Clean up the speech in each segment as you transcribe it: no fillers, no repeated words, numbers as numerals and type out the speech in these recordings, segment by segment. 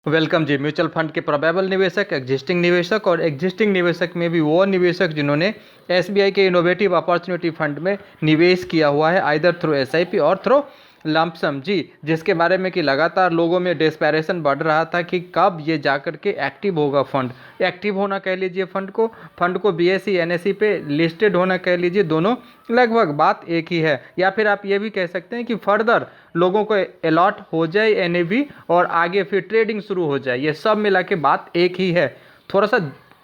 Welcome जी। Mutual fund के probable निवेशक, existing निवेशक और एग्जिस्टिंग निवेशक में भी वो निवेशक जिन्होंने एसबीआई के इनोवेटिव अपॉर्चुनिटी फंड में निवेश किया हुआ है, आइदर थ्रू एसआईपी और थ्रू लंपसम जी, जिसके बारे में कि लगातार लोगों में डेस्पेरेशन बढ़ रहा था कि कब ये जाकर के एक्टिव होगा फंड। एक्टिव होना कह लीजिए फंड को बीएसई एनएसई पे लिस्टेड होना कह लीजिए, दोनों लगभग बात एक ही है। या फिर आप ये भी कह सकते हैं कि फर्दर लोगों को अलॉट हो जाए एनएवी और आगे फिर ट्रेडिंग शुरू हो जाए। ये सब मिला के बात एक ही है। थोड़ा सा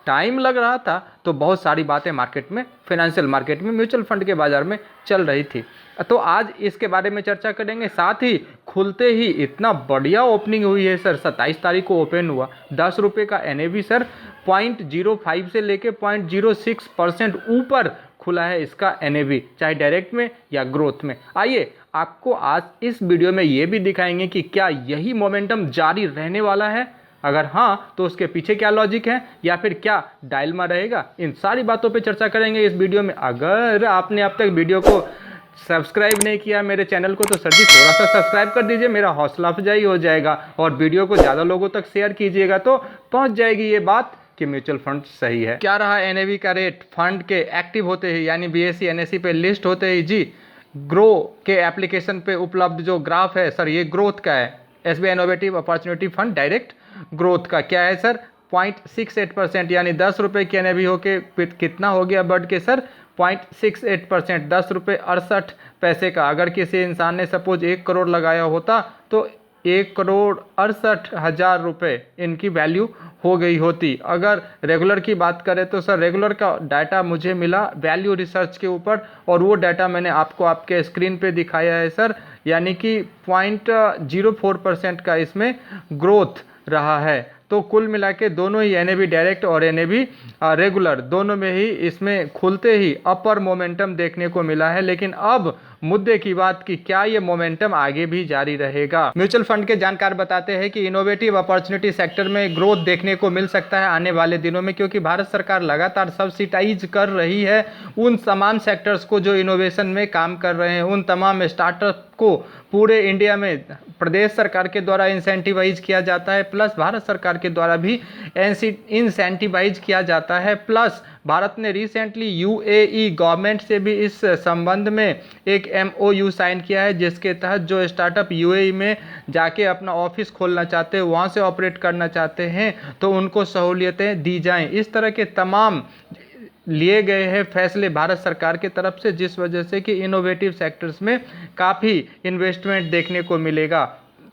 टाइम लग रहा था तो बहुत सारी बातें मार्केट में, फाइनेंशियल मार्केट में, म्यूचुअल फंड के बाजार में चल रही थी। तो आज इसके बारे में चर्चा करेंगे। साथ ही खुलते ही इतना बढ़िया ओपनिंग हुई है सर, 27 तारीख को ओपन हुआ। 10 रुपये का एनएवी सर 0.05 से लेके 0.06% ऊपर खुला है इसका एनएवी, चाहे डायरेक्ट में या ग्रोथ में। आइए आपको आज इस वीडियो में ये भी दिखाएंगे कि क्या यही मोमेंटम जारी रहने वाला है, अगर हाँ तो उसके पीछे क्या लॉजिक है, या फिर क्या डायलमा रहेगा। इन सारी बातों पे चर्चा करेंगे इस वीडियो में। अगर आपने अब तक वीडियो को सब्सक्राइब नहीं किया मेरे चैनल को तो सर जी थोड़ा सा सब्सक्राइब कर दीजिए, मेरा हौसला अफजाई हो जाएगा। और वीडियो को ज़्यादा लोगों तक शेयर कीजिएगा तो पहुँच जाएगी ये बात कि म्यूचुअल फंड सही है। क्या रहा एनएवी का रेट फंड के एक्टिव होते ही, यानी बीएसई एनएसई पे लिस्ट होते ही जी। ग्रो के एप्लीकेशन पे उपलब्ध जो ग्राफ है सर, ये ग्रोथ का है। SBI innovative opportunity fund direct growth का क्या है सर, 0.68%, यानी 10 रुपये के एनएवी होके कितना हो गया बढ़ के सर 0.68%, 10 रुपये 68 पैसे का। अगर किसी इंसान ने सपोज 1 करोड़ लगाया होता तो 1,68,00,000 रुपये इनकी वैल्यू हो गई होती। अगर रेगुलर की बात करें तो सर रेगुलर का डाटा मुझे मिला वैल्यू रिसर्च के ऊपर, और वो डाटा मैंने आपको आपके स्क्रीन पे दिखाया है सर, यानी कि 0.04% का इसमें ग्रोथ रहा है। तो कुल मिला के दोनों ही एनएवी डायरेक्ट और एनएवी रेगुलर दोनों में ही इसमें खुलते ही अपर मोमेंटम देखने को मिला है। लेकिन अब मुद्दे की बात कि क्या ये मोमेंटम आगे भी जारी रहेगा। म्यूचुअल फंड के जानकार बताते हैं कि इनोवेटिव अपॉर्चुनिटी सेक्टर में ग्रोथ देखने को मिल सकता है आने वाले दिनों में, क्योंकि भारत सरकार लगातार सब्सिडाइज कर रही है उन तमाम सेक्टर्स को जो इनोवेशन में काम कर रहे हैं, उन तमाम स्टार्टअप को पूरे इंडिया में प्रदेश सरकार के द्वारा इंसेंटिवाइज किया जाता है, प्लस भारत सरकार के द्वारा भी इंसेंटिवाइज किया जाता है। प्लस भारत ने रिसेंटली यूएई गवर्नमेंट से भी इस संबंध में एक एमओयू साइन किया है, जिसके तहत जो स्टार्टअप यूएई में जाके अपना ऑफिस खोलना चाहते हैं, वहाँ से ऑपरेट करना चाहते हैं, तो उनको सहूलियतें दी जाएं। इस तरह के तमाम लिए गए हैं फैसले भारत सरकार की तरफ से, जिस वजह से कि इनोवेटिव सेक्टर्स में काफ़ी इन्वेस्टमेंट देखने को मिलेगा।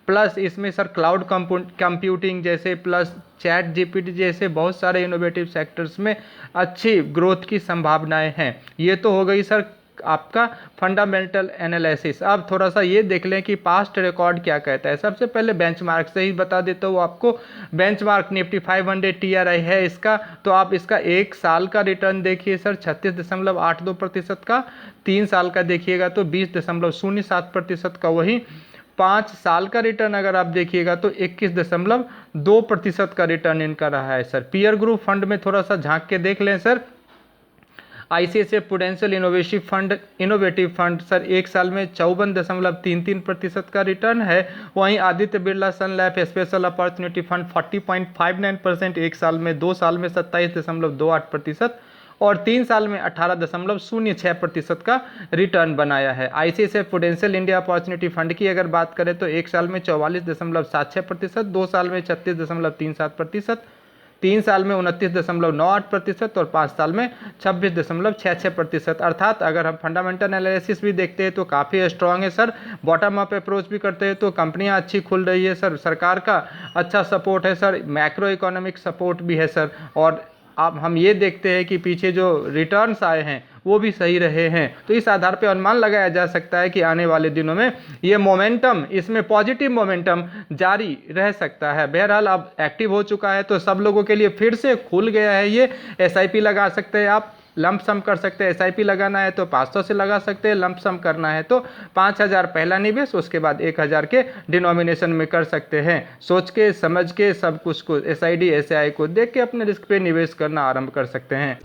प्लस इसमें सर क्लाउड कंप्यूटिंग जैसे, प्लस चैट जीपीटी जैसे बहुत सारे इनोवेटिव सेक्टर्स में अच्छी ग्रोथ की संभावनाएं हैं। ये तो हो गई सर आपका फंडामेंटल एनालिसिस। अब थोड़ा सा ये देख लें कि पास्ट रिकॉर्ड क्या कहता है। सबसे पहले बेंचमार्क से ही बता देता हूँ आपको। बेंचमार्क निफ्टी 500 टीआरआई है इसका, तो आप इसका 1 साल का रिटर्न देखिए सर 36.82% का, 3 साल का देखिएगा तो 20.07% का, वही 5 साल का रिटर्न अगर आप देखिएगा तो 21.2% का रिटर्न इनका रहा है सर। पीयर ग्रुप फंड में थोड़ा सा झांक के देख लें sir. ICICI prudential innovative fund sir 1 साल में 54.33% का रिटर्न है। वहीं आदित्य बिरला सन लाइफ स्पेशल अपॉर्चुनिटी फंड 40.59% 1 साल में, 2 साल में 27.28% और 3 साल में 18.06% का रिटर्न बनाया है। ICICI prudential India opportunity fund की अगर बात करें तो 1 साल में 44.76%, 2 साल में 36.37%, 3 साल में 29.98% और 5 साल में 26.66%। अर्थात अगर हम फंडामेंटल एनालिसिस भी देखते हैं तो काफ़ी स्ट्रांग है सर। बॉटम अप अप्रोच भी करते हैं तो कंपनियां अच्छी खुल रही है सर। सरकार का अच्छा सपोर्ट है सर, मैक्रो इकोनॉमिक सपोर्ट भी है सर। और अब हम ये देखते हैं कि पीछे जो रिटर्न्स आए हैं वो भी सही रहे हैं, तो इस आधार पर अनुमान लगाया जा सकता है कि आने वाले दिनों में ये मोमेंटम, इसमें पॉजिटिव मोमेंटम जारी रह सकता है। बहरहाल अब एक्टिव हो चुका है तो सब लोगों के लिए फिर से खुल गया है ये। एसआईपी लगा सकते हैं आप, लंप सम कर सकते हैं। एसआईपी लगाना है तो 500 से लगा सकते हैं, लंप सम करना है तो 5,000 पहला निवेश, उसके बाद 1,000 के डिनोमिनेशन में कर सकते हैं। सोच के समझ के सब कुछ को एसआईडी एसआई को देख के अपने रिस्क पे निवेश करना आरंभ कर सकते हैं।